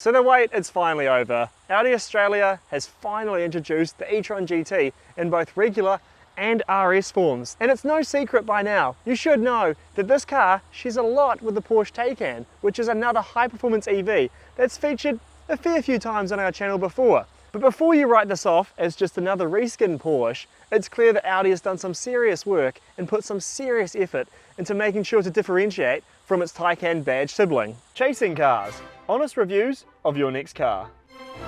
So the wait is finally over. Audi Australia has finally introduced the e-tron GT in both regular and RS forms. And it's no secret by now, you should know that this car shares a lot with the Porsche Taycan, which is another high-performance EV that's featured a fair few times on our channel before. But before you write this off as just another reskin Porsche, it's clear that Audi has done some serious work and put some serious effort into making sure to differentiate from its Taycan badge sibling. Chasing cars. Honest reviews of your next car.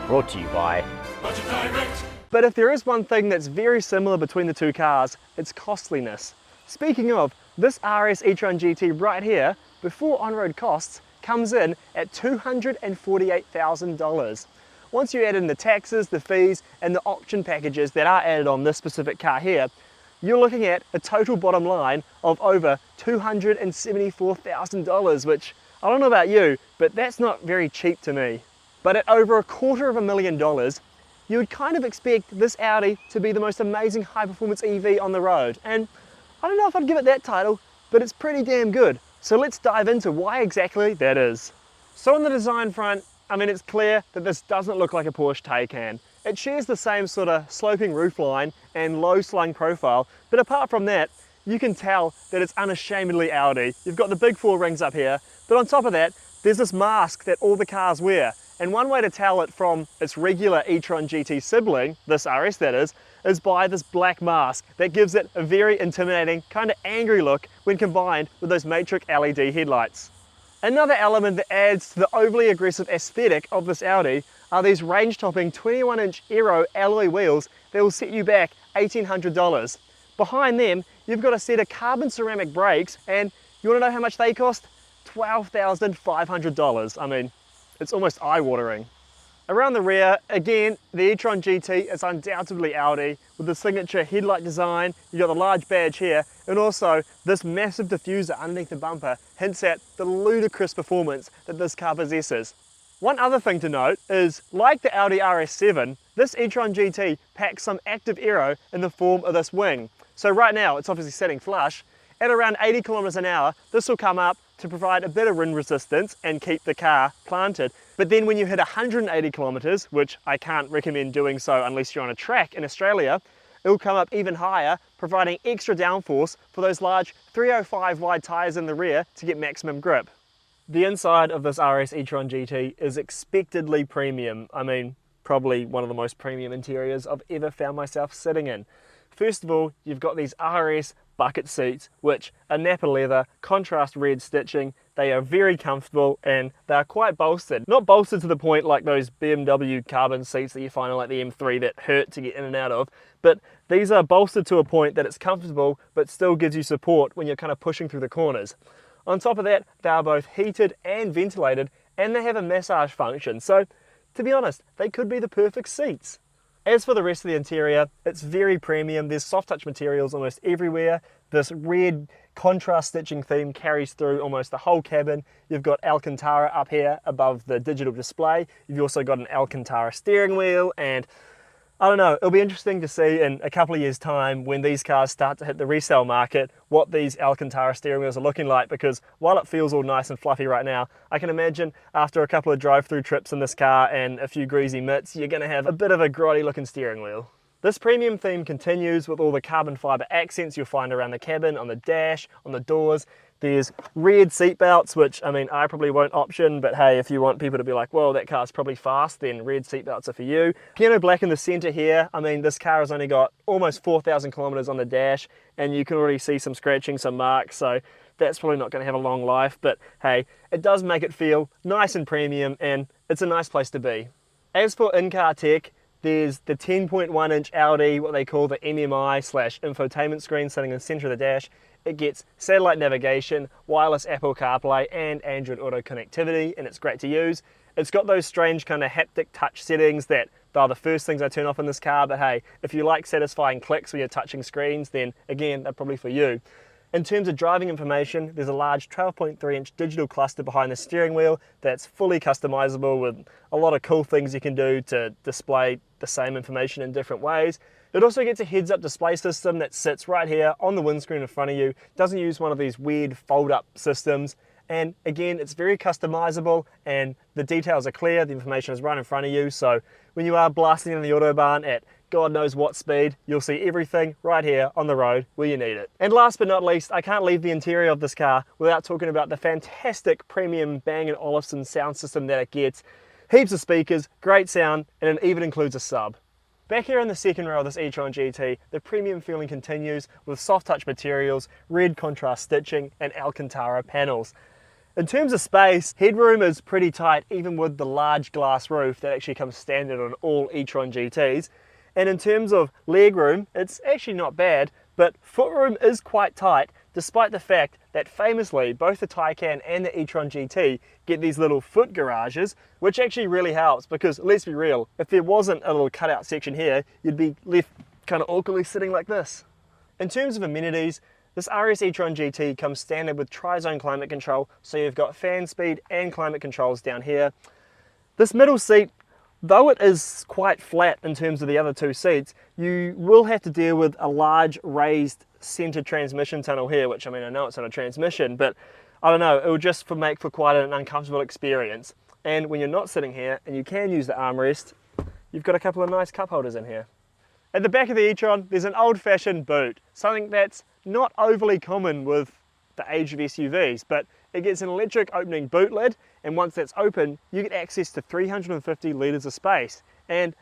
Brought to you by Budget Direct. But if there is one thing that's very similar between the two cars, it's costliness. Speaking of, this RS E-tron GT right here, before on-road costs, comes in at $248,000. Once you add in the taxes, the fees, and the auction packages that are added on this specific car here, you're looking at a total bottom line of over $274,000, which, I don't know about you, but that's not very cheap to me. But at over $250,000, you would kind of expect this Audi to be the most amazing high-performance EV on the road. And I don't know if I'd give it that title, but it's pretty damn good. So let's dive into why exactly that is. So on the design front, I mean, it's clear that this doesn't look like a Porsche Taycan. It shares the same sort of sloping roofline and low slung profile, but apart from that, you can tell that it's unashamedly Audi. You've got the big four rings up here, but on top of that, there's this mask that all the cars wear. And one way to tell it from its regular e-tron GT sibling, this RS that is by this black mask that gives it a very intimidating, kind of angry look when combined with those matrix LED headlights. Another element that adds to the overly aggressive aesthetic of this Audi are these range-topping 21-inch Aero alloy wheels that will set you back $1,800. Behind them, you've got a set of carbon ceramic brakes, and you want to know how much they cost? $12,500. I mean, it's almost eye-watering. Around the rear, again, the e-tron GT is undoubtedly Audi with the signature headlight design. You've got the large badge here, and also this massive diffuser underneath the bumper hints at the ludicrous performance that this car possesses. One other thing to note is, like the Audi RS7, this e-tron GT packs some active aero in the form of this wing. So right now, it's obviously sitting flush. At around 80 kilometers an hour, this will come up to provide a bit of wind resistance and keep the car planted. But then when you hit 180 kilometers, which I can't recommend doing so unless you're on a track in Australia, it will come up even higher, providing extra downforce for those large 305 wide tyres in the rear to get maximum grip. The inside of this RS E-tron GT is expectedly premium. I mean, probably one of the most premium interiors I've ever found myself sitting in. First of all, you've got these RS bucket seats, which are Napa leather, contrast red stitching. They are very comfortable and they're quite bolstered. Not bolstered to the point like those BMW carbon seats that you find on like the M3 that hurt to get in and out of, but these are bolstered to a point that it's comfortable but still gives you support when you're kind of pushing through the corners. On top of that, they are both heated and ventilated, and they have a massage function. So, to be honest, they could be the perfect seats. As for the rest of the interior, it's very premium. There's soft touch materials almost everywhere. This red contrast stitching theme carries through almost the whole cabin. You've got Alcantara up here above the digital display. You've also got an Alcantara steering wheel, and I don't know, it'll be interesting to see in a couple of years' time when these cars start to hit the resale market what these Alcantara steering wheels are looking like, because while it feels all nice and fluffy right now, I can imagine after a couple of drive-through trips in this car and a few greasy mitts, you're going to have a bit of a grotty looking steering wheel. This premium theme continues with all the carbon fibre accents you'll find around the cabin, on the dash, on the doors. There's red seat belts, which, I mean, I probably won't option, but hey, if you want people to be like, whoa, that car's probably fast, then red seat belts are for you. Piano black in the center here. I mean, this car has only got almost 4,000 kilometers on the dash, and you can already see some scratching, some marks, so that's probably not going to have a long life, but hey, it does make it feel nice and premium, and it's a nice place to be. As for in-car tech, there's the 10.1 inch Audi, what they call the MMI/infotainment screen sitting in the center of the dash. It gets satellite navigation, wireless Apple CarPlay and Android Auto connectivity, and it's great to use. It's got those strange kind of haptic touch settings that are the first things I turn off in this car, but hey, if you like satisfying clicks when you're touching screens, then again, they're probably for you. In terms of driving information, there's a large 12.3 inch digital cluster behind the steering wheel that's fully customizable with a lot of cool things you can do to display the same information in different ways. It also gets a heads-up display system that sits right here on the windscreen in front of you. Doesn't use one of these weird fold-up systems. And again, it's very customizable and the details are clear, the information is right in front of you. So when you are blasting in the Autobahn at God knows what speed, you'll see everything right here on the road where you need it. And last but not least, I can't leave the interior of this car without talking about the fantastic premium Bang & Olufsen sound system that it gets. Heaps of speakers, great sound, and it even includes a sub. Back here in the second row of this E-tron GT, the premium feeling continues with soft touch materials, red contrast stitching, and Alcantara panels. In terms of space, headroom is pretty tight even with the large glass roof that actually comes standard on all E-tron GTs. And in terms of legroom, it's actually not bad, but footroom is quite tight, despite the fact that famously both the Taycan and the E-tron GT get these little foot garages, which actually really helps because, let's be real, if there wasn't a little cutout section here, you'd be left kind of awkwardly sitting like this. In terms of amenities, this RS E-tron GT comes standard with tri-zone climate control, so you've got fan speed and climate controls down here. This middle seat, though it is quite flat in terms of the other two seats, you will have to deal with a large raised center transmission tunnel here, which I mean, I know it's not a transmission, but I don't know, it will just make for quite an uncomfortable experience. And when you're not sitting here and you can use the armrest, you've got a couple of nice cup holders in here. At the back of the e-tron, there's an old-fashioned boot, something that's not overly common with the age of SUVs, but it gets an electric opening boot lid, and once that's open, you get access to 350 litres of space. And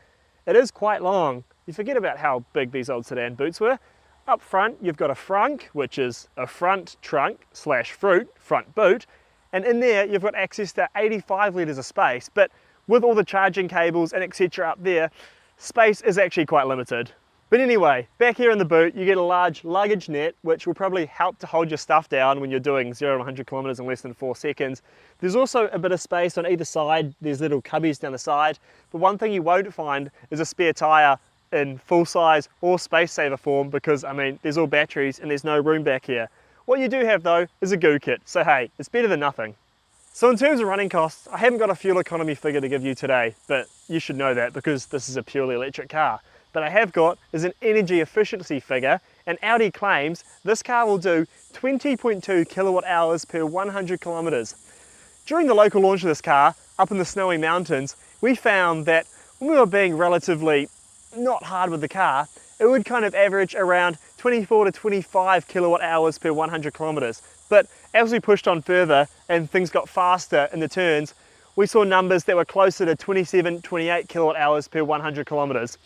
it is quite long. You forget about how big these old sedan boots were. Up front, you've got a frunk, which is a front trunk slash front boot, and in there you've got access to 85 litres of space, but with all the charging cables and etc. up there, space is actually quite limited. But anyway, back here in the boot, you get a large luggage net, which will probably help to hold your stuff down when you're doing 0 to 100 kilometers in less than 4 seconds. There's also a bit of space on either side. There's little cubbies down the side. But one thing you won't find is a spare tire in full size or space saver form because, I mean, there's all batteries and there's no room back here. What you do have though is a goo kit. So hey, it's better than nothing. So in terms of running costs, I haven't got a fuel economy figure to give you today, but you should know that because this is a purely electric car. But I have got is an energy efficiency figure, and Audi claims this car will do 20.2 kilowatt hours per 100 kilometers. During the local launch of this car, up in the snowy mountains, we found that when we were being relatively not hard with the car, it would kind of average around 24 to 25 kilowatt hours per 100 kilometers. But as we pushed on further and things got faster in the turns, we saw numbers that were closer to 27, 28 kilowatt hours per 100 kilometers.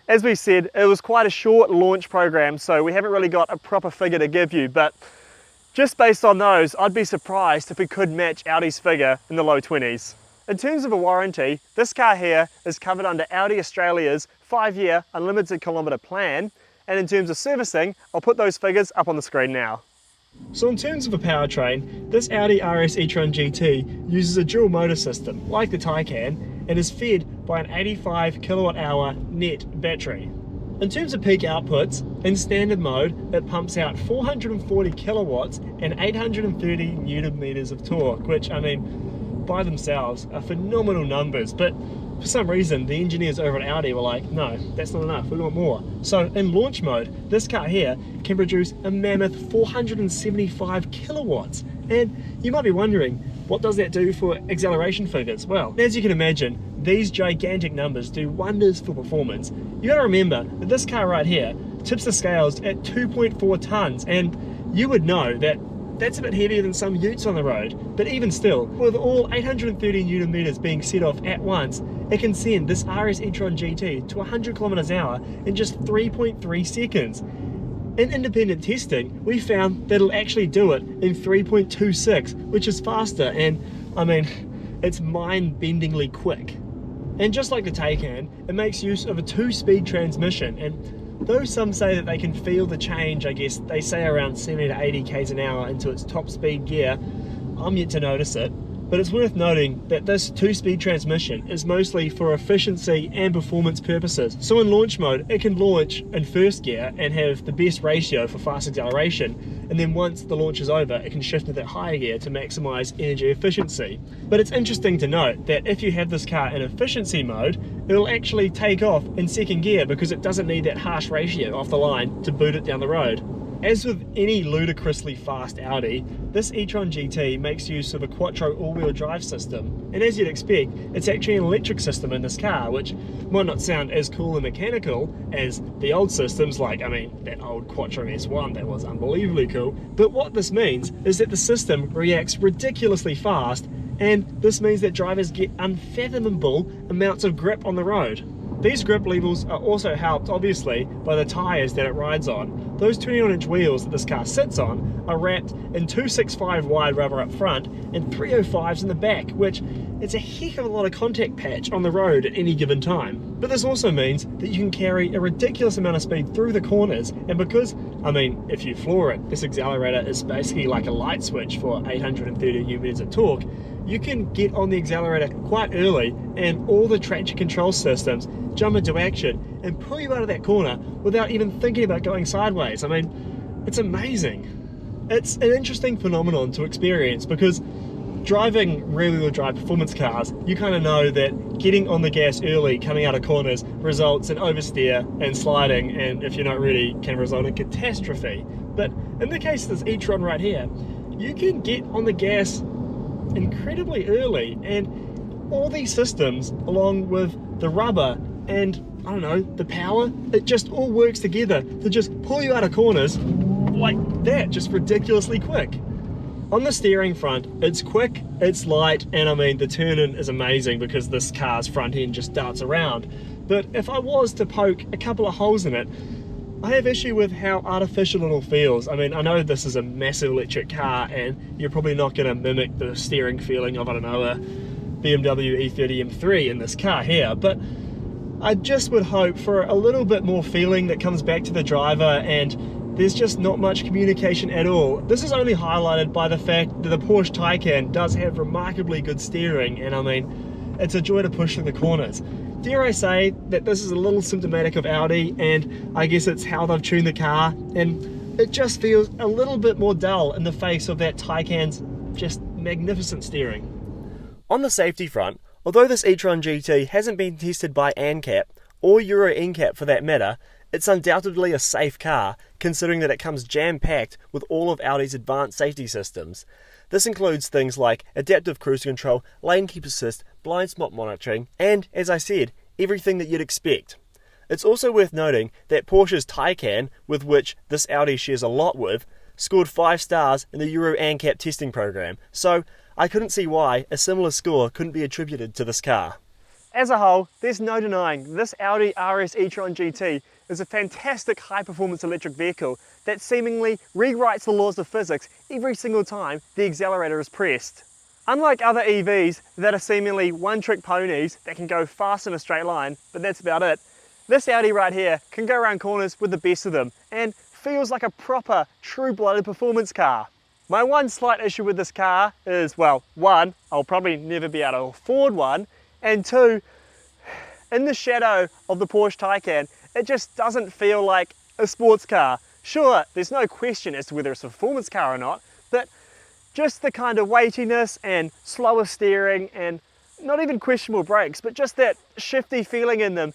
As we said, it was quite a short launch program, so we haven't really got a proper figure to give you, but just based on those, I'd be surprised if we could match Audi's figure in the low 20s. In terms of a warranty, this car here is covered under Audi Australia's 5-year unlimited kilometre plan, and in terms of servicing, I'll put those figures up on the screen now. So in terms of a powertrain, this Audi RS E-tron GT uses a dual motor system, like the Taycan, and is fed by an 85 kilowatt hour net battery. In terms of peak outputs, in standard mode, it pumps out 440 kilowatts and 830 newton meters of torque, which, I mean, by themselves are phenomenal numbers, but for some reason the engineers over at Audi were like, no, that's not enough, we want more. So in launch mode, this car here can produce a mammoth 475 kilowatts. And you might be wondering, what does that do for acceleration figures? Well, as you can imagine, these gigantic numbers do wonders for performance. You gotta remember that this car right here tips the scales at 2.4 tons, and you would know that that's a bit heavier than some utes on the road. But even still, with all 830 newton meters being set off at once, it can send this RS E-tron GT to 100 kilometers an hour in just 3.3 seconds. In independent testing, we found that it'll actually do it in 3.26, which is faster, and I mean, it's mind-bendingly quick. And just like the Taycan, it makes use of a 2-speed transmission, and though some say that they can feel the change, I guess they say around 70 to 80 k's an hour into its top speed gear, I'm yet to notice it. But it's worth noting that this 2-speed transmission is mostly for efficiency and performance purposes. So in launch mode, it can launch in first gear and have the best ratio for fast acceleration, and then once the launch is over, it can shift into that higher gear to maximize energy efficiency. But it's interesting to note that if you have this car in efficiency mode, it'll actually take off in second gear because it doesn't need that harsh ratio off the line to boot it down the road. As with any ludicrously fast Audi, this e-tron GT makes use of a quattro all-wheel drive system, and as you'd expect, it's actually an electric system in this car, which might not sound as cool and mechanical as the old systems, like, that old Quattro S1 that was unbelievably cool, but what this means is that the system reacts ridiculously fast, and this means that drivers get unfathomable amounts of grip on the road. These grip levels are also helped, obviously, by the tyres that it rides on. Those 21-inch wheels that this car sits on are wrapped in 265 wide rubber up front and 305s in the back, which it's a heck of a lot of contact patch on the road at any given time. But this also means that you can carry a ridiculous amount of speed through the corners, and because, if you floor it, this accelerator is basically like a light switch for 830 Nm of torque, you can get on the accelerator quite early and all the traction control systems jump into action and pull you out of that corner without even thinking about going sideways. It's amazing. It's an interesting phenomenon to experience because driving rear-wheel drive performance cars, you kind of know that getting on the gas early, coming out of corners, results in oversteer and sliding, and if you're not ready, can result in catastrophe. But in the case of this e-tron right here, you can get on the gas incredibly early, and all these systems, along with the rubber and the power, it just all works together to just pull you out of corners like that, just ridiculously quick. On the steering front, it's quick, it's light, and the turn-in is amazing because this car's front end just darts around. But if I was to poke a couple of holes in it, I have issue with how artificial it all feels. I know this is a massive electric car and you're probably not going to mimic the steering feeling of, a BMW E30 M3 in this car here, but I just would hope for a little bit more feeling that comes back to the driver, and there's just not much communication at all. This is only highlighted by the fact that the Porsche Taycan does have remarkably good steering, and it's a joy to push through the corners. Dare I say that this is a little symptomatic of Audi, and I guess it's how they've tuned the car, and it just feels a little bit more dull in the face of that Taycan's just magnificent steering. On the safety front, although this e-tron GT hasn't been tested by ANCAP, or Euro NCAP for that matter, it's undoubtedly a safe car, considering that it comes jam-packed with all of Audi's advanced safety systems. This includes things like adaptive cruise control, lane keep assist, blind spot monitoring, and, as I said, everything that you'd expect. It's also worth noting that Porsche's Taycan, with which this Audi shares a lot with, scored 5 stars in the Euro NCAP testing program, so I couldn't see why a similar score couldn't be attributed to this car. As a whole, there's no denying this Audi RS E-tron GT is a fantastic high-performance electric vehicle that seemingly rewrites the laws of physics every single time the accelerator is pressed. Unlike other EVs that are seemingly one-trick ponies that can go fast in a straight line, but that's about it, this Audi right here can go around corners with the best of them and feels like a proper, true-blooded performance car. My one slight issue with this car is, well, one, I'll probably never be able to afford one, and two, in the shadow of the Porsche Taycan, it just doesn't feel like a sports car. Sure, there's no question as to whether it's a performance car or not, but just the kind of weightiness and slower steering and not even questionable brakes, but just that shifty feeling in them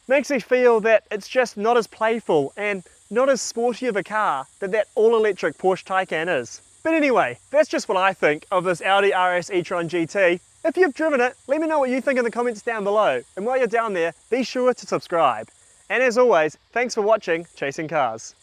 makes me feel that it's just not as playful and not as sporty of a car that all-electric Porsche Taycan is. But anyway, that's just what I think of this Audi RS E-tron GT. If you've driven it, let me know what you think in the comments down below. And while you're down there, be sure to subscribe. And as always, thanks for watching Chasing Cars.